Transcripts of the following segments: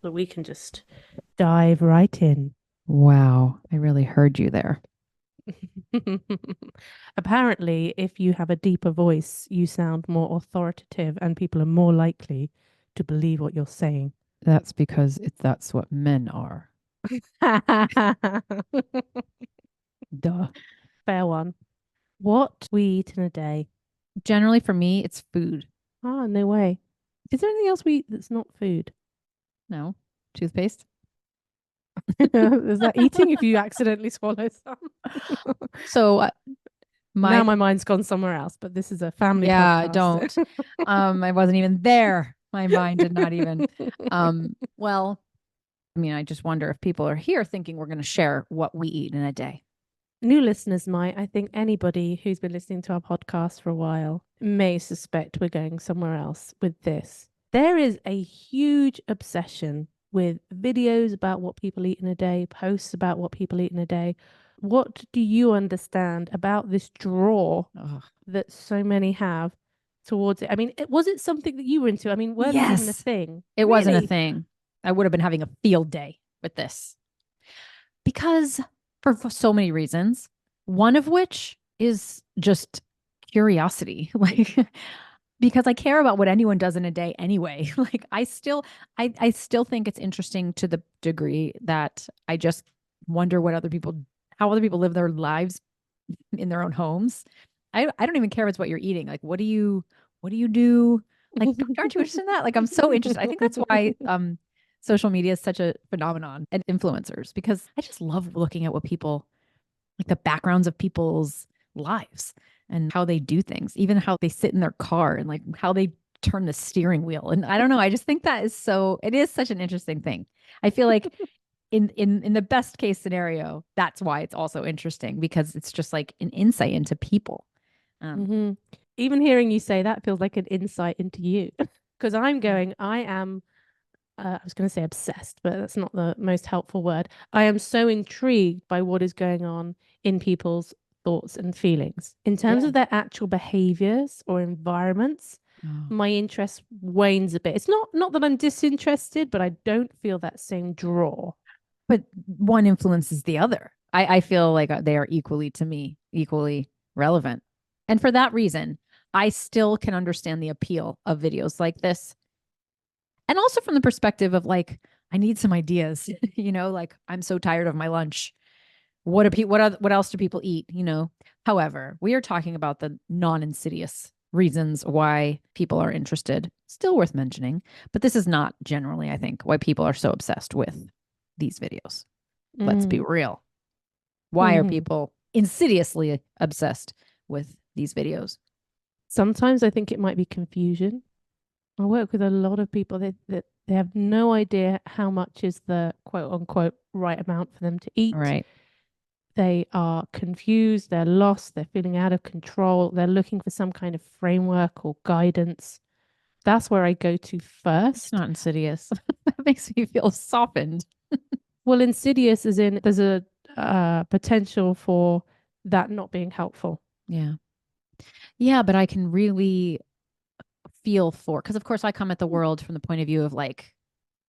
But we can just dive right in. Wow, I really heard you there. Apparently, if you have a deeper voice, you sound more authoritative and people are more likely to believe what you're saying. That's because that's what men are. Duh. Fair one. What we eat in a day? Generally, for me, it's food. Ah, no way. Is there anything else we eat that's not food? No, toothpaste. Is that eating if you accidentally swallow some? So Now my my mind's gone somewhere else, but this is a family yeah, podcast. don't. I wasn't even there. My mind did not even. Well, I mean, I just wonder if people are here thinking we're going to share what we eat in a day. New listeners might. I think anybody who's been listening to our podcast for a while may suspect we're going somewhere else with this. There is a huge obsession with videos about what people eat in a day, posts about what people eat in a day. What do you understand about this draw Ugh. that so many have towards it? I mean, was it something that you were into? I mean, were these even a Yes, thing? it wasn't a Really? thing. I would have been having a field day with this because for so many reasons, one of which is just curiosity. Like because I care about what anyone does in a day anyway. Like I still think it's interesting to the degree that I just wonder how other people live their lives in their own homes. I don't even care if it's what you're eating. Like what do you do? Like aren't you interested in that? Like I'm so interested. I think that's why social media is such a phenomenon and influencers because I just love looking at what people like the backgrounds of people's lives and how they do things, even how they sit in their car and like how they turn the steering wheel. And I don't know, I just think it is such an interesting thing. I feel like in the best case scenario, that's why it's also interesting because it's just like an insight into people. Um, hmm Even hearing you say that feels like an insight into you. Because I am, I was going to say obsessed, but that's not the most helpful word. I am so intrigued by what is going on in people's thoughts and feelings. In terms yeah. of their actual behaviors or environments, Oh. my interest wanes a bit. It's not that I'm disinterested, but I don't feel that same draw. But one influences the other. I feel like they are equally to me, equally relevant. And for that reason, I still can understand the appeal of videos like this. And also from the perspective of like, I need some ideas, like I'm so tired of my lunch. What else do people eat? However, we are talking about the non-insidious reasons why people are interested. Still worth mentioning, but this is not generally, I think, why people are so obsessed with these videos. Let's be Mm. real. Why are hmm people insidiously obsessed with these videos? Sometimes I think it might be confusion. I work with a lot of people that they have no idea how much is the quote unquote right amount for them to All eat. right. They are confused, they're lost, they're feeling out of control, they're looking for some kind of framework or guidance. That's where I go to It's first. not insidious. That makes me feel softened. Well, insidious is in there's a potential for that not being helpful. Yeah. Yeah, but I can really feel for because of course I come at the world from the point of view of like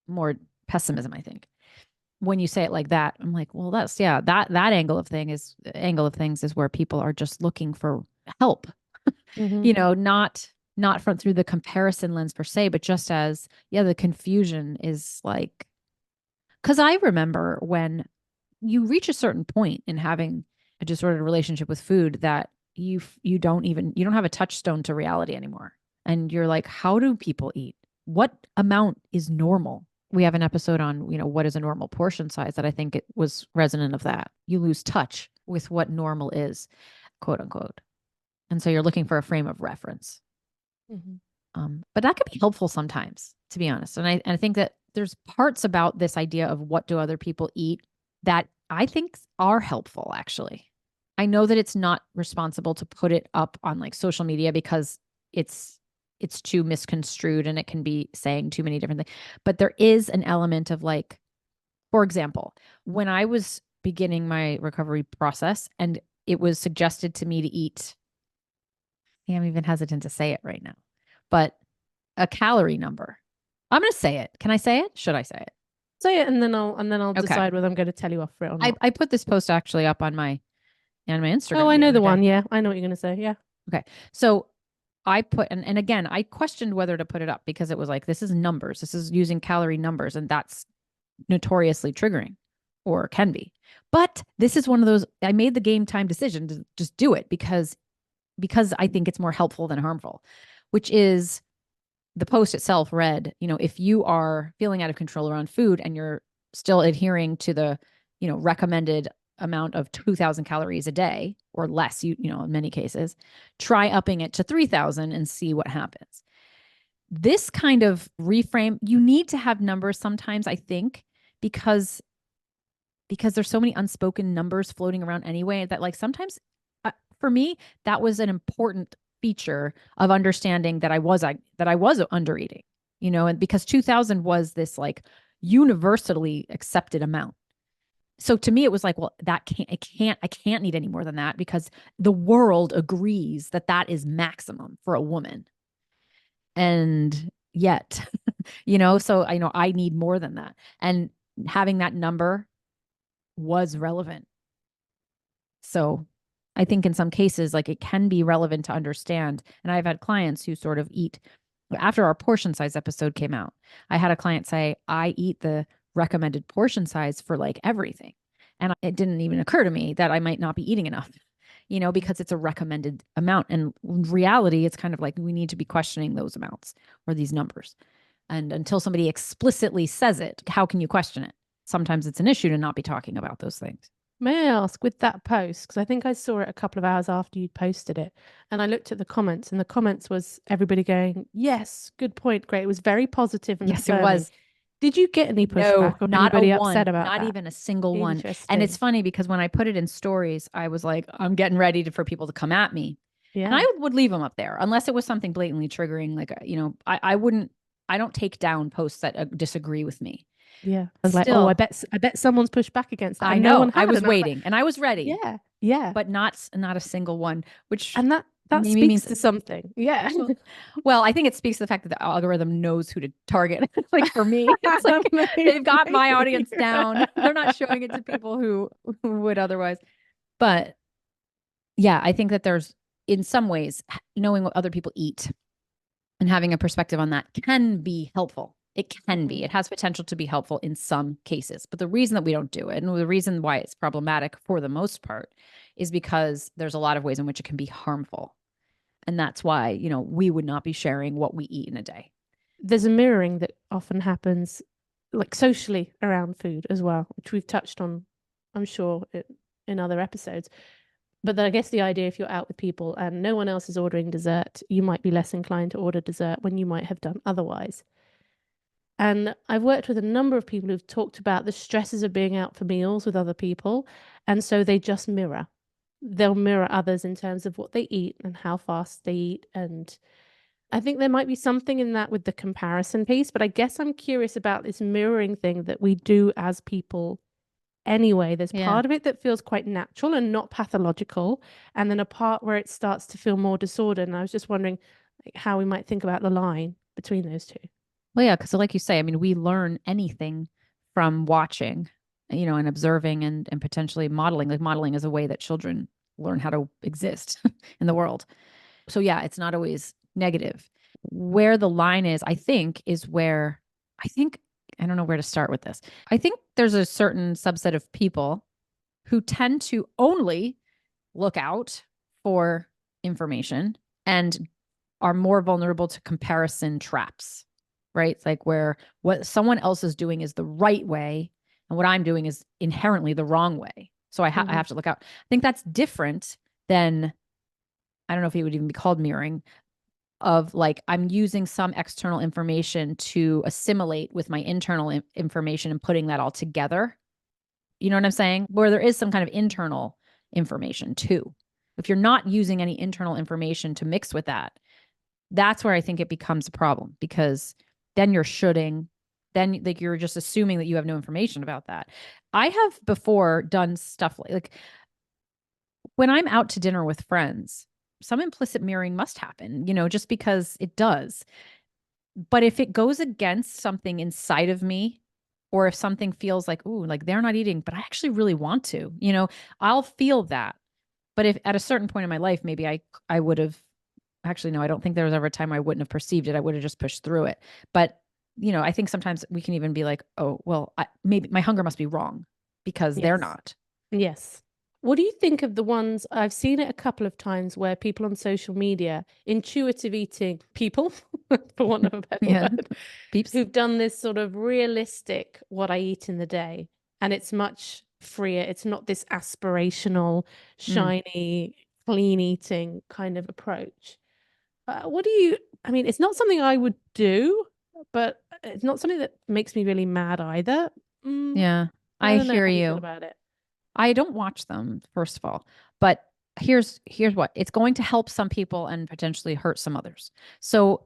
more pessimism, I think. When you say it like that, I'm like, well, that's yeah, that angle of things is where people are just looking for help, Mm-hmm. not from through the comparison lens per se, but just as yeah, the confusion is like because I remember when you reach a certain point in having a disordered relationship with food that you don't have a touchstone to reality anymore. And you're like, how do people eat? What amount is normal? We have an episode on, what is a normal portion size that I think it was resonant of that. You lose touch with what normal is, quote unquote. And so you're looking for a frame of reference. Mm-hmm. But that could be helpful sometimes, to be honest. And I think that there's parts about this idea of what do other people eat that I think are helpful, actually. I know that it's not responsible to put it up on like social media because it's it's too misconstrued and it can be saying too many different things. But there is an element of like, for example, when I was beginning my recovery process and it was suggested to me to eat, I'm even hesitant to say it right now, but a calorie number. I'm going to say it. Can I say it? Should I say it? Say it, and then I'll Okay. decide whether I'm going to tell you off for it or not. I put this post actually up on my Oh, Instagram I the know other the day. one. Yeah, I know what you're going to say. Yeah. Okay. So I put, and again, I questioned whether to put it up because it was like, this is numbers. This is using calorie numbers, and that's notoriously triggering or can be. But this is one of those, I made the game time decision to just do it because I think it's more helpful than harmful, which is the post itself read, if you are feeling out of control around food and you're still adhering to the, recommended amount of 2,000 calories a day or less, in many cases, try upping it to 3,000 and see what happens. This kind of reframe, you need to have numbers sometimes, I think, because there's so many unspoken numbers floating around anyway that like sometimes for me that was an important feature of understanding that I was under eating, and because 2000 was this like universally accepted amount. So to me it was like, well, that I can't need any more than that because the world agrees that that is maximum for a woman. And yet, so I know I need more than that. And having that number was relevant. So I think in some cases, like it can be relevant to understand. And I've had clients who sort of eat after our portion size episode came out. I had a client say, I eat the recommended portion size for like everything. And it didn't even occur to me that I might not be eating enough, because it's a recommended amount. And in reality, it's kind of like we need to be questioning those amounts or these numbers. And until somebody explicitly says it, how can you question it? Sometimes it's an issue to not be talking about those things. May I ask, with that post, because I think I saw it a couple of hours after you'd posted it, and I looked at the comments, and the comments was everybody going, "Yes, good point, great." It was very positive and Yes, it affirming. was. Did you get any No, pushback or not a anybody upset one, about not that? even a single one. And it's Interesting. funny because when I put it in stories, I was like, I'm getting ready for people to come at me. And Yeah. I would leave them up there unless it was something blatantly triggering. Like, I wouldn't, I don't take down posts that disagree with me. Yeah. I was like, oh, I Still, bet I bet someone's pushed back against that. I And no one know I had. was And I was like, waiting and I was ready, yeah, yeah. but not a single one, which And that maybe speaks means to something. Yeah. well, I think it speaks to the fact that the algorithm knows who to target. Like for me, it's like they've got my Maybe. audience down. They're not showing it to people who would otherwise. But yeah, I think that there's in some ways knowing what other people eat and having a perspective on that can be helpful. It can be. Mhm. It has potential to be helpful in some cases. But the reason that we don't do it and the reason why it's problematic for the most part is because there's a lot of ways in which it can be harmful. And that's why, we would not be sharing what we eat in a day. There's a mirroring that often happens, like socially around food as well, which we've touched on, I'm sure, in other episodes. But I guess the idea, if you're out with people and no one else is ordering dessert, you might be less inclined to order dessert when you might have done otherwise. And I've worked with a number of people who've talked about the stresses of being out for meals with other people. And so they just mirror. They'll mirror others in terms of what they eat and how fast they eat. And I think there might be something in that with the comparison piece. But I guess I'm curious about this mirroring thing that we do as people anyway. There's Yeah. part of it that feels quite natural and not pathological. And then a part where it starts to feel more disordered. And I was just wondering like, how we might think about the line between those two. Well, yeah, because like you say, I mean, we learn anything from watching, and observing and potentially modeling. Like modeling is a way that children learn how to exist in the world. So yeah, it's not always negative. Where the line is, I think, is where I think I don't know where to start with this. I think there's a certain subset of people who tend to only look out for information and are more vulnerable to comparison traps, right? It's like where what someone else is doing is the right way and what I'm doing is inherently the wrong way. So I Mhm. have to look out. I think that's different than, I don't know if it would even be called mirroring, of like I'm using some external information to assimilate with my internal information and putting that all together. You know what I'm saying? Where there is some kind of internal information too. If you're not using any internal information to mix with that, that's where I think it becomes a problem because then you're shoulding, then like you're just assuming that you have no information about that. I have before done stuff like when I'm out to dinner with friends, some implicit mirroring must happen, just because it does. But if it goes against something inside of me or if something feels like, ooh, like they're not eating, but I actually really want to, I'll feel that. But if at a certain point in my life, maybe I would have actually, no, I don't think there was ever a time I wouldn't have perceived it. I would have just pushed through it. But, I think sometimes we can even be like, oh, well, maybe my hunger must be wrong because they're Yes. not. Yes. What do you think of the ones I've seen it a couple of times where people on social media, intuitive eating people, for want of a better Yeah. word, Peeps. who've done this sort of realistic what I eat in the day, and it's much freer. It's not this aspirational, Mm, shiny, clean eating kind of approach. What do you, I mean, it's not something I would do, but it's not something that makes me really mad either. Mm, yeah. I I don't know. hear How do you feel you. about it? I don't watch them, first of all, but here's what it's going to help some people and potentially hurt some others. So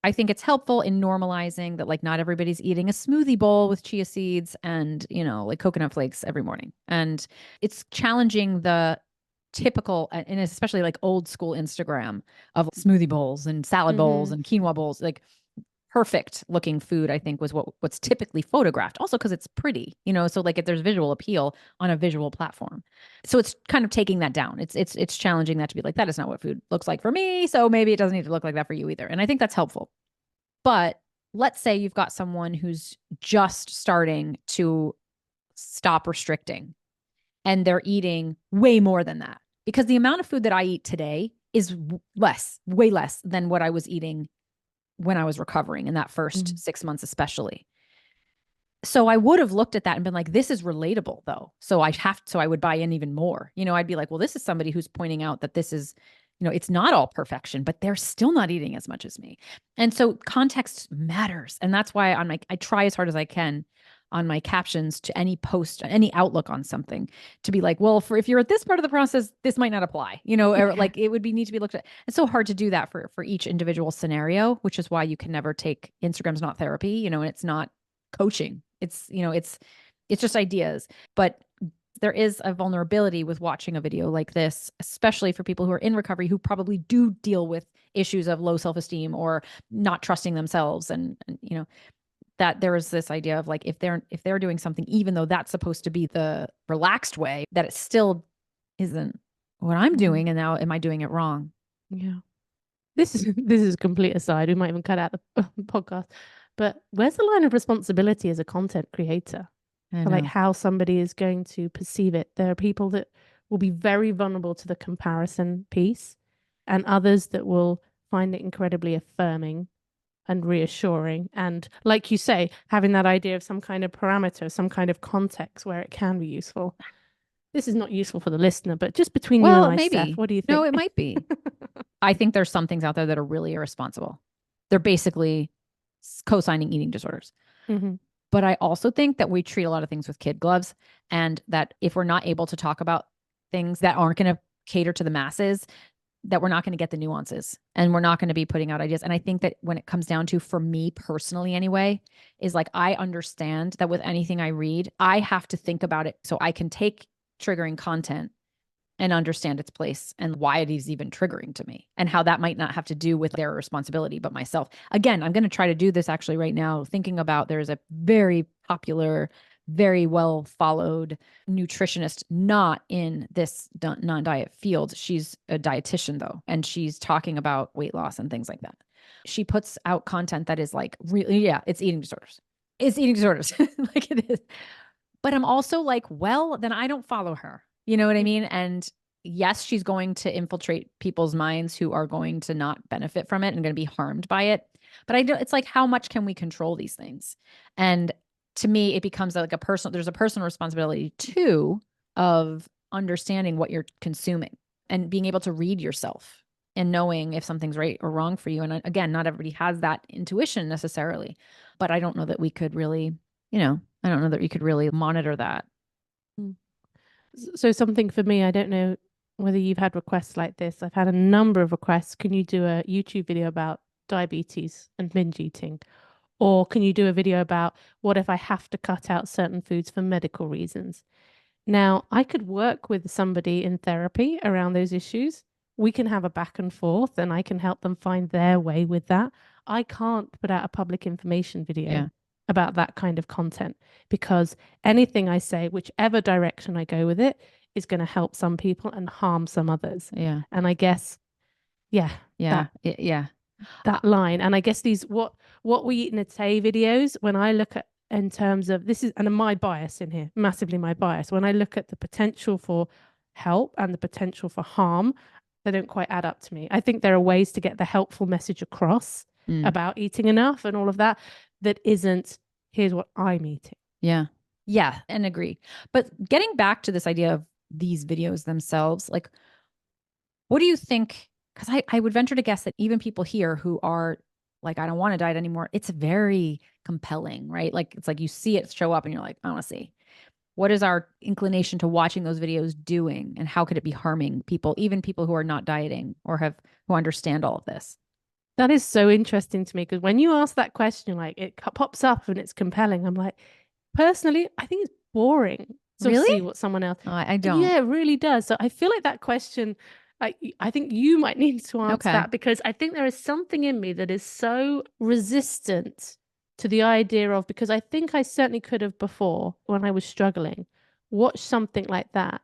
I think it's helpful in normalizing that, like, not everybody's eating a smoothie bowl with chia seeds and, like coconut flakes every morning. And it's challenging the typical, and especially like old school Instagram of smoothie bowls and salad bowls Mm-hmm. and quinoa bowls. Like, perfect looking food, I think, was what's typically photographed. Also because it's pretty, so like if there's visual appeal on a visual platform. So it's kind of taking that down. It's challenging that to be like, that is not what food looks like for me. So maybe it doesn't need to look like that for you either. And I think that's helpful. But let's say you've got someone who's just starting to stop restricting and they're eating way more than that. Because the amount of food that I eat today is way less than what I was eating when I was recovering in that first 6 months, especially. So I would have looked at that and been like, this is relatable though. So I would buy in even more. I'd be like, well, this is somebody who's pointing out that this is, it's not all perfection, but they're still not eating as much as me. And so context matters. And that's why I try as hard as I can on my captions to any post, any outlook on something, to be like, well, if you're at this part of the process, this might not apply, or Yeah. like it would need to be looked at. It's so hard to do that for each individual scenario, which is why you can never take Instagram's not therapy, and it's not coaching. It's just ideas. But there is a vulnerability with watching a video like this, especially for people who are in recovery who probably do deal with issues of low self-esteem or not trusting themselves. And that there is this idea of like, if they're doing something, even though that's supposed to be the relaxed way, that it still isn't what I'm Mhm. doing. And now am I doing it wrong? Yeah. This is a complete aside. We might even cut out the podcast. But where's the line of responsibility as a content creator I for like know. how somebody is going to perceive it? There are people that will be very vulnerable to the comparison piece, and others that will find it incredibly affirming and reassuring. And like you say, having that idea of some kind of parameter, some kind of context where it can be useful. This is not useful for the listener, but just between you and Well, I, Steph, maybe. what do you No, think? it might be. I think there's some things out there that are really irresponsible. They're basically co-signing eating disorders. Hmm. But I also think that we treat a lot of things with kid gloves, and that if we're not able to talk about things that aren't going to cater to the masses, that we're not going to get the nuances and we're not going to be putting out ideas. And I think that when it comes down to, for me personally anyway, is like, I understand that with anything I read, I have to think about it so I can take triggering content and understand its place and why it is even triggering to me and how that might not have to do with their responsibility, but myself. Again, I'm going to try to do this actually right now, thinking about, there's a very popular, very well followed nutritionist, not in this non-diet field. She's a dietitian though, and she's talking about weight loss and things like that. She puts out content that is like, really, yeah, it's eating disorders. It's eating disorders. Like it is. But I'm also like, well, then I don't follow her. You know what I mean? And yes, she's going to infiltrate people's minds who are going to not benefit from it and going to be harmed by it. But I do, it's like, how much can we control these things? And to me, it becomes like there's a personal responsibility too, of understanding what you're consuming and being able to read yourself and knowing if something's right or wrong for you. And again, not everybody has that intuition necessarily, but I don't know that we could really, I don't know that we could really monitor that. Mm. So something for me, I don't know whether you've had requests like this. I've had a number of requests. Can you do a YouTube video about diabetes and binge eating? Or can you do a video about what if I have to cut out certain foods for medical reasons? Now, I could work with somebody in therapy around those issues. We can have a back and forth and I can help them find their way with that. I can't put out a public information video Yeah. about that kind of content, because anything I say, whichever direction I go with it, is going to help some people and harm some others. Yeah. And I guess, yeah, Yeah. Yeah. that line. And I guess these what we eat in a day videos, when I look at in terms of this is and my bias in here, massively my bias, when I look at the potential for help and the potential for harm, they don't quite add up to me. I think there are ways to get the helpful message across about eating enough and all of that that isn't here's what I'm eating. Yeah. Yeah. And agree. But getting back to this idea of these videos themselves, like, what do you think? Because I would venture to guess that even people here who are like, I don't want to diet anymore, it's very compelling, right? Like, it's like you see it show up and you're like, I want to see. What is our inclination to watching those videos doing? And how could it be harming people, even people who are not dieting or who understand all of this? That is so interesting to me, because when you ask that question, like it pops up and it's compelling. I'm like, personally, I think it's boring to Really? see what someone else. Oh, I don't. Yeah, it really does. So I feel like that question, I think you might need to answer Okay. that, because I think there is something in me that is so resistant to the idea of, because I think I certainly could have before when I was struggling, watched something like that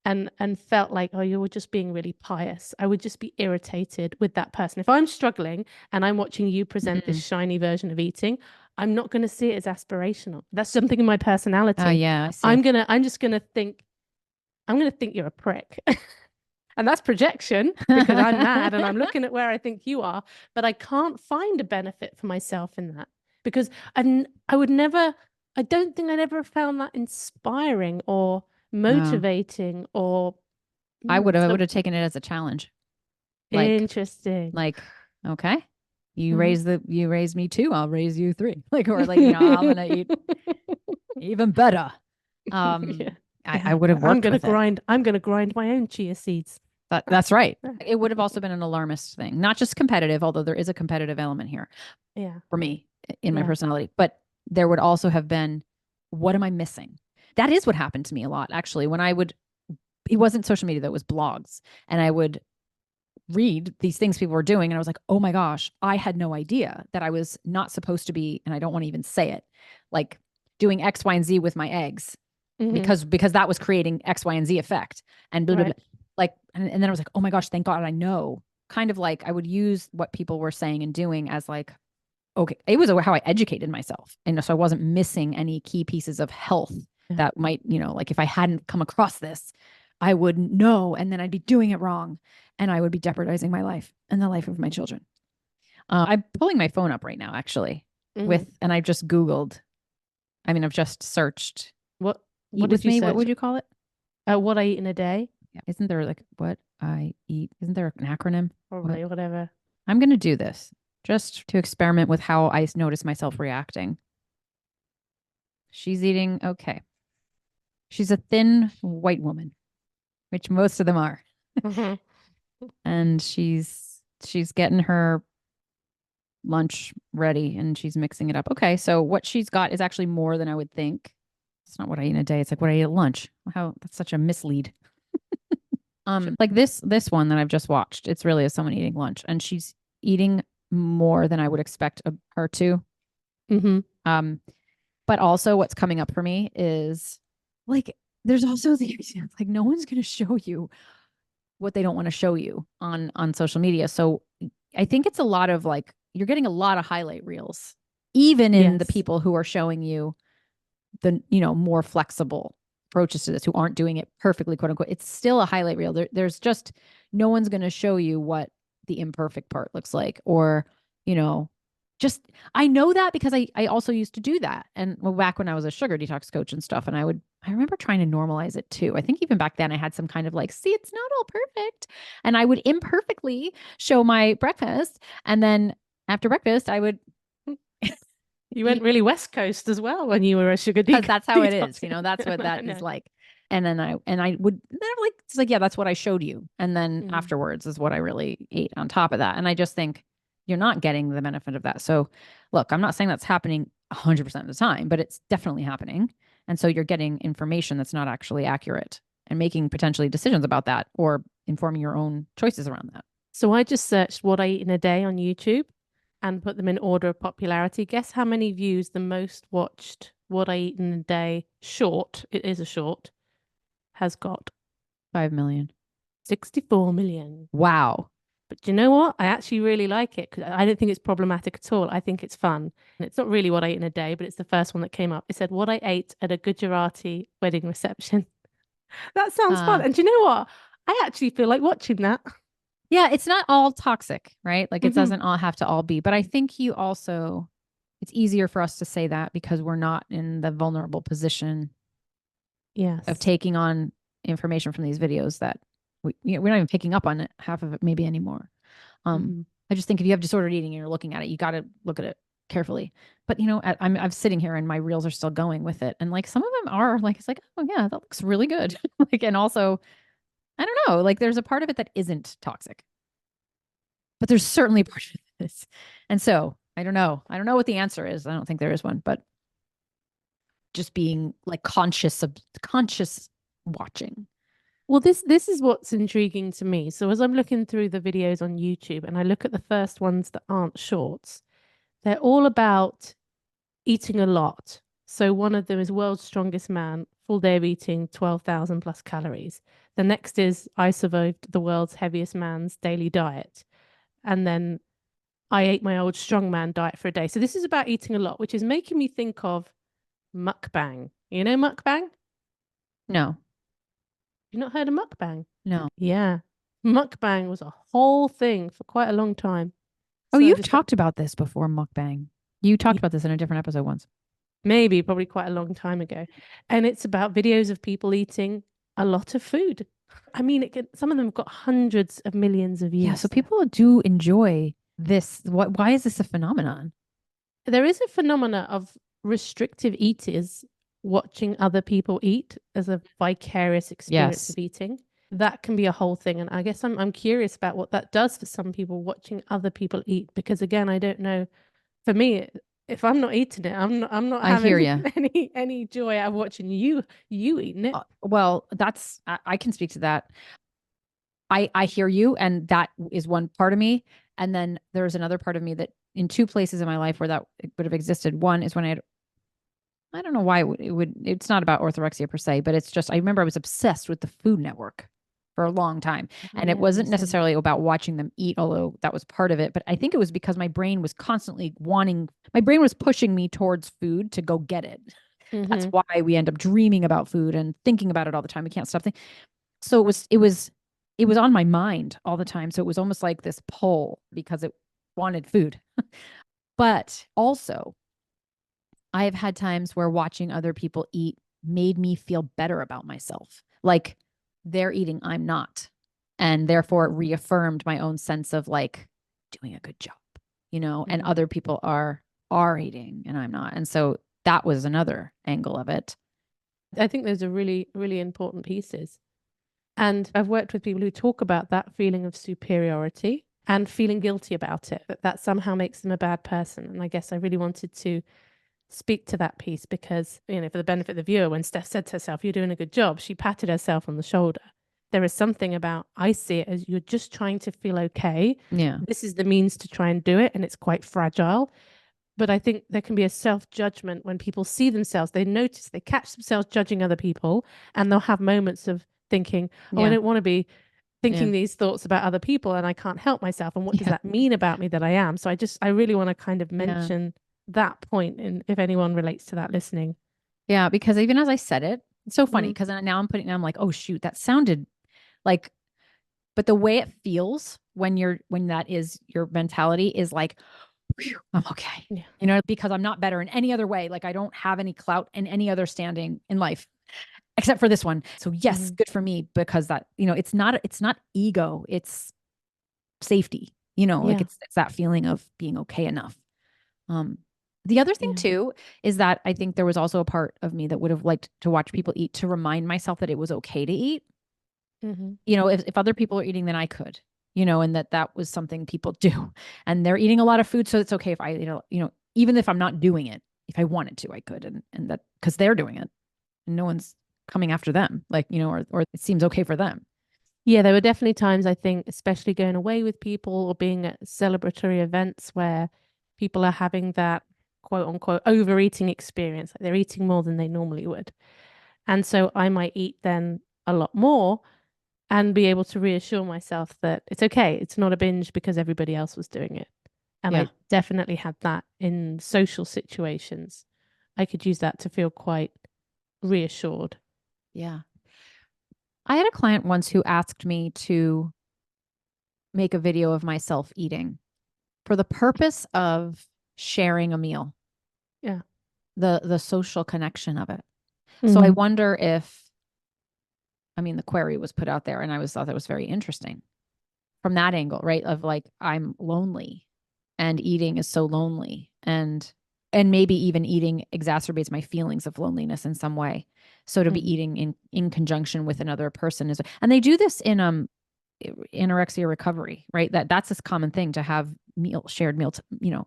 and felt like, oh, you were just being really pious. I would just be irritated with that person. If I'm struggling and I'm watching you present this shiny version of eating, I'm not going to see it as aspirational. That's something in my personality. Oh, yeah, I see. I'm just going to think, I'm going to think you're a prick. And that's projection, because I'm mad and I'm looking at where I think you are, but I can't find a benefit for myself in that, because I would never, I don't think I'd ever found that inspiring or motivating or I would so have taken it as a challenge. interesting. Like, okay, you Mhm. you raise me two, I'll raise you three. Like, or like, I'm gonna eat even better. Yeah. I would have worked with it. I'm gonna grind my own chia seeds. That's right. It would have also been an alarmist thing, not just competitive, although there is a competitive element here Yeah. for me in my Yeah. personality. But there would also have been, what am I missing? That is what happened to me a lot, actually. It wasn't social media, that was blogs. And I would read these things people were doing. And I was like, oh my gosh, I had no idea that I was not supposed to be, and I don't want to even say it, like doing X, Y, and Z with my eggs Mhm. because that was creating X, Y, and Z effect. And blah, blah, blah. Right. Like, and then I was like, oh my gosh, thank God I know. Kind of like I would use what people were saying and doing as like, okay, it was how I educated myself. And so I wasn't missing any key pieces of health Yeah. that might, like if I hadn't come across this, I would know, and then I'd be doing it wrong, and I would be jeopardizing my life and the life of my children. I'm pulling my phone up right now, actually, Mhm. and I've just Googled. I mean, I've just searched What "eat did with you me." What search? would you call it? What I eat in a day? Yeah. Isn't there like what I eat? Isn't there an acronym? What? Probably, whatever. I'm going to do this just to experiment with how I notice myself reacting. She's eating okay. She's a thin white woman, which most of them are. Mhm. And she's getting her lunch ready and she's mixing it up. Okay, so what she's got is actually more than I would think. It's not what I eat in a day. It's like what I eat at lunch. How that's such a mislead. Like this one that I've just watched, it's really someone eating lunch, and she's eating more than I would expect her to. Mhm. Um, but also what's coming up for me is like there's also the like no one's going to show you what they don't want to show you on social media. So I think it's a lot of like you're getting a lot of highlight reels, even in the Yes. people who are showing you the more flexible approaches to this, who aren't doing it perfectly, quote unquote. It's still a highlight reel. There's just no one's going to show you what the imperfect part looks like, or you know just I know that because I also used to do that. And well, back when I was a sugar detox coach and stuff, and I remember trying to normalize it too. I think even back then I had some kind of like, see, it's not all perfect. And I would imperfectly show my breakfast. And then after breakfast, I would You went eat really West Coast as well when you were a sugar because that's how it is. detox. That's what I that is know. like. And then I would then I'm like, it's like, yeah, that's what I showed you. And then Mm. afterwards is what I really ate on top of that. And I just think you're not getting the benefit of that. So look, I'm not saying that's happening 100% of the time, but it's definitely happening. And so you're getting information that's not actually accurate and making potentially decisions about that or informing your own choices around that. So I just searched what I eat in a day on YouTube, and put them in order of popularity. Guess how many views the most watched What I Eat in a Day short, it is a short, has got? 5 million. 64 million. Wow. But do you know what? I actually really like it because I don't think it's problematic at all. I think it's fun. And it's not really what I ate in a day, but it's the first one that came up. It said what I ate at a Gujarati wedding reception. That sounds fun. Uh, And do you know what? I actually feel like watching that. yeah, it's not all toxic, right? Like it Hmm. doesn't all have to all be. But I think it's easier for us to say that because we're not in the vulnerable position of Yes. taking on information from these videos that we're not even picking up on it, half of it maybe anymore. Um, Hmm. I just think if you have disordered eating and you're looking at it, you got to look at it carefully. But I'm sitting here and my reels are still going with it, and like some of them are like it's like, oh yeah, that looks really good. Like, and also I don't know, like there's a part of it that isn't toxic, but there's certainly a part of it that is. And so I don't know. I don't know what the answer is. I don't think there is one, but just being like conscious watching. Well, this is what's intriguing to me. So as I'm looking through the videos on YouTube and I look at the first ones that aren't shorts, they're all about eating a lot. So one of them is World's Strongest Man, full day of eating 12,000 plus calories. The next is I survived the world's heaviest man's daily diet. And then I ate my old strongman diet for a day. So this is about eating a lot, which is making me think of mukbang. You know mukbang? No, You not heard of mukbang? no. Yeah. Mukbang was a whole thing for quite a long time. Oh, So you've just talked about this before, mukbang. You talked about this in a different episode once. maybe probably quite a long time ago. And it's about videos of people eating a lot of food. I mean, some of them have got hundreds of millions of Yeah, so views. people do enjoy this. Why is this a phenomenon? There is a phenomena of restrictive eaters watching other people eat as a vicarious experience Yes, of eating. That can be a whole thing. And I guess I'm curious about what that does for some people watching other people eat. Because again, I don't know. For me, if I'm not eating it, I'm not I hear having you. any joy out of watching you eating it. Well, I can speak to that. I hear you, and that is one part of me. And then there's another part of me that in two places in my life where that would have existed. One is when I don't know why it's not about orthorexia per se, but it's just, I remember I was obsessed with the Food Network for a long time. Oh And it yeah, wasn't same. necessarily about watching them eat, although that was part of it. But I think it was because my brain was pushing me towards food to go get it. That's Hmm. why we end up dreaming about food and thinking about it all the time. We can't stop thinking. So it was on my mind all the time. So it was almost like this pull because it wanted food. But also, I have had times where watching other people eat made me feel better about myself. Like they're eating, I'm not. And therefore it reaffirmed my own sense of like doing a good job, and Hmm. other people are eating and I'm not. And so that was another angle of it. I think those are really, really important pieces. And I've worked with people who talk about that feeling of superiority and feeling guilty about it, that somehow makes them a bad person. And I guess I really wanted to speak to that piece because, for the benefit of the viewer, when Steph said to herself, "You're doing a good job," she patted herself on the shoulder. There is something about, I see it as you're just trying to feel okay. Yeah. This is the means to try and do it, and it's quite fragile. But I think there can be a self judgment when people see themselves, they catch themselves judging other people, and they'll have moments of thinking, oh, I Yeah. don't want to be Yeah. thinking these thoughts about other people and I can't help myself. And what does Yeah. that mean about me that I am? So I really want to kind of Yeah. mention that point and if anyone relates to that listening. Yeah. Because even as I said it, it's so funny Mm, because now I'm like, oh shoot, that sounded like, but the way it feels when that is your mentality is like, "Phew, I'm okay. yeah. Because I'm not better in any other way. Like I don't have any clout in any other standing in life except for this one. So yes, Mhm. good for me because that, it's not ego, it's safety, like Yeah. it's that feeling of being okay enough. Um, the other thing Yeah. too is that I think there was also a part of me that would have liked to watch people eat to remind myself that it was okay to eat. Hmm. If other people are eating, then I could, and that was something people do. And they're eating a lot of food. So it's okay if I, even if I'm not doing it, if I wanted to, I could. And that because they're doing it and no one's coming after them, like, or it seems okay for them. Yeah, there were definitely times I think, especially going away with people or being at celebratory events where people are having that quote unquote overeating experience. Like they're eating more than they normally would. And so I might eat then a lot more and be able to reassure myself that it's okay. It's not a binge because everybody else was doing it. And Yeah. I definitely had that in social situations. I could use that to feel quite reassured. Yeah. I had a client once who asked me to make a video of myself eating for the purpose of sharing a meal, Yeah. the social connection of it. So I Mm. wonder if, I mean, the query was put out there and I was thought that was very interesting from that angle, right? Of like, I'm lonely and eating is so lonely and maybe even eating exacerbates my feelings of loneliness in some way. So to be Mm. eating in conjunction with another person is, and they do this in anorexia recovery, right? That's this common thing to have shared meal,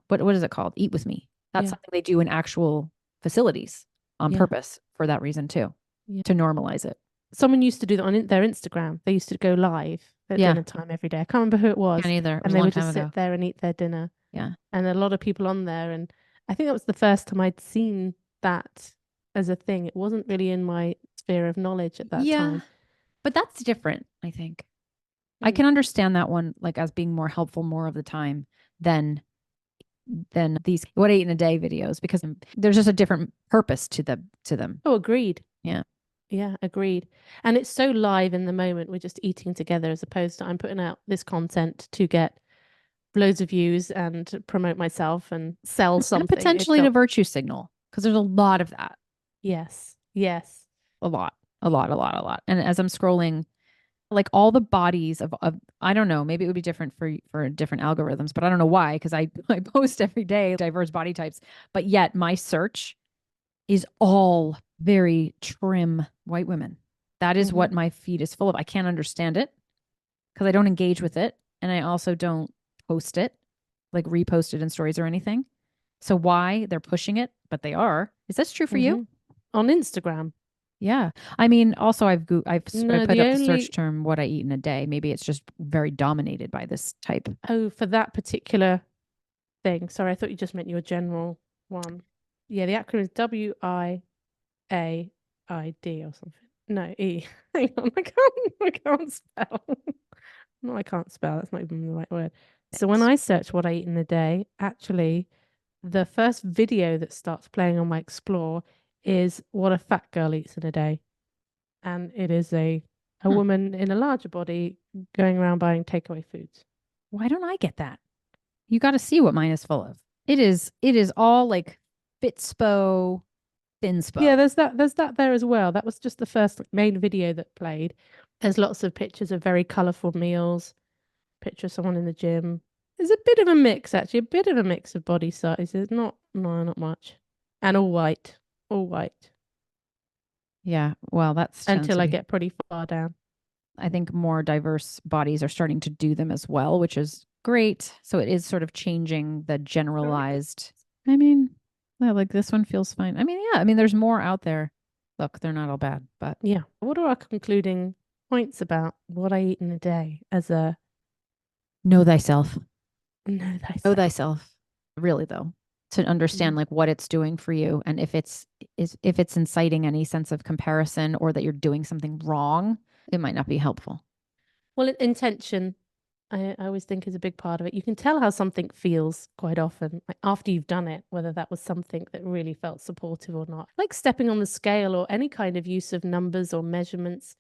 what is it called? Eat with me. That's Yeah. something they do in actual facilities on Yeah. purpose for that reason too, Yeah. to normalize it. Someone used to do that on their Instagram. They used to go live at Yeah. dinner time every day. I can't remember who it Can't was. either. It was And a they long would time just ago. sit there and eat their dinner. Yeah. And a lot of people on there. And I think that was the first time I'd seen that as a thing. It wasn't really in my sphere of knowledge at that Yeah. time. But that's different, I think. I Mm. can understand that one like as being more helpful more of the time than these what I eat in a day videos because there's just a different purpose to them. Oh, agreed. Yeah. Yeah, agreed. And it's so live in the moment. We're just eating together as opposed to I'm putting out this content to get loads of views and promote myself and sell And something. It potentially to felt, virtue signal because there's a lot of that. yes, yes. A lot. A lot, a lot, a lot. And as I'm scrolling like all the bodies of I don't know, maybe it would be different for different algorithms, but I don't know why because I post every day diverse body types, but yet my search is all very trim white women. That is Hmm. what my feed is full of. I can't understand it because I don't engage with it and I also don't post it, like repost it in stories or anything. So why they're pushing it, but they are. Is this true for you? Hmm. On Instagram. Yeah. I mean, also I No, put the up the search only, term what I eat in a day. Maybe it's just very dominated by this type. oh, for that particular thing. Sorry, I thought you just meant your general one. Yeah, the acronym is WIAID or something. No, E. Hang on, I can't spell. No, I can't spell. That's not even the right word. So when It's I search what I eat in a day, actually, the first video that starts playing on my Explore is what a fat girl eats in a day. And it is a huh. woman in a larger body going around buying takeaway foods. Why don't I get that? You got to see what mine is full of. It is all like Fitspo, Yeah, Thinspo. there's that there as well. That was just the first main video that played. There's lots of pictures of very colourful meals, picture of someone in the gym. There's a bit of a mix actually, a bit of a mix of body sizes. Not no, not much. And all white. All white. Yeah, well, that sounds Until to I be. get pretty far down. I think more diverse bodies are starting to do them as well, which is great. So it is sort of changing the generalized. I mean, yeah, like this one feels fine. I mean, yeah, I mean, there's more out there. Look, they're not all bad, but Yeah. What are our concluding points about what I eat in a day as a know thyself. know Know thyself? thyself. Really though, to understand Mm. like what it's doing for you and if it's inciting any sense of comparison or that you're doing something wrong, it might not be helpful. Well, intention, I always think is a big part of it. You can tell how something feels quite often, like after you've done it, whether that was something that really felt supportive or not. Like stepping on the scale or any kind of use of numbers or measurements,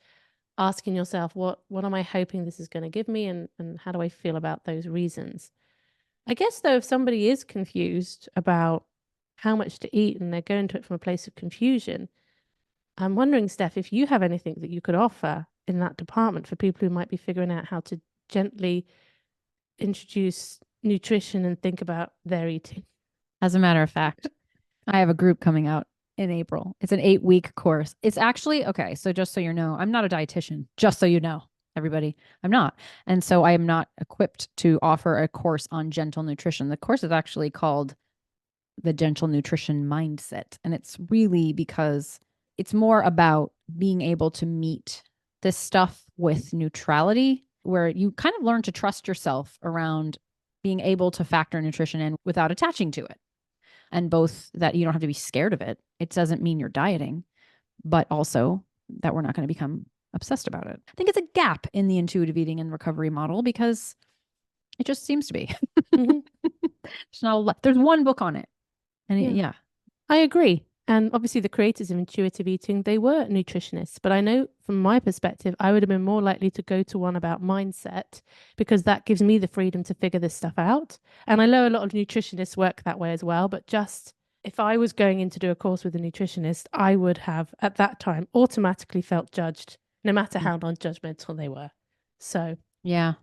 asking yourself, what am I hoping this is going to give me and how do I feel about those reasons? I guess though, if somebody is confused about how much to eat and they're going to it from a place of confusion, I'm wondering, Steph, if you have anything that you could offer in that department for people who might be figuring out how to gently introduce nutrition and think about their eating. As a matter of fact, I have a group coming out in April. It's an 8-week course. It's actually okay. So just so you know, I'm not a dietitian, just so you know, everybody, I'm not. And so I am not equipped to offer a course on gentle nutrition. The course is actually called the Gentle Nutrition Mindset. And it's really because it's more about being able to meet this stuff with neutrality, where you kind of learn to trust yourself around being able to factor nutrition in without attaching to it. And both that you don't have to be scared of it. It doesn't mean you're dieting, but also that we're not going to become obsessed about it. I think it's a gap in the intuitive eating and recovery model because it just seems to be. Mhm. There's not a lot. There's one book on it. And Yeah. I agree. And obviously, the creators of intuitive eating, they were nutritionists. But I know from my perspective, I would have been more likely to go to one about mindset because that gives me the freedom to figure this stuff out. And I know a lot of nutritionists work that way as well. But just if I was going in to do a course with a nutritionist, I would have at that time automatically felt judged, no matter how non-judgmental they were. So, yeah.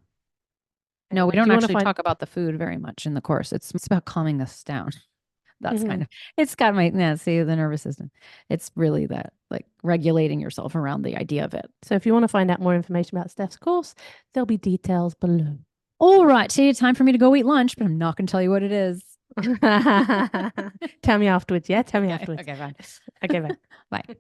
No, anyway, we do don't you want to actually find? talk about the food very much in the course. It's about calming us down. That's Mhm. kind of, it's got my, yeah, see, the nervous system. It's really that, like regulating yourself around the idea of it. So if you want to find out more information about Steph's course, there'll be details below. All right, time for me to go eat lunch, but I'm not going to tell you what it is. Tell me afterwards. Yeah, tell me Okay, afterwards. okay, fine. Okay, bye. Bye.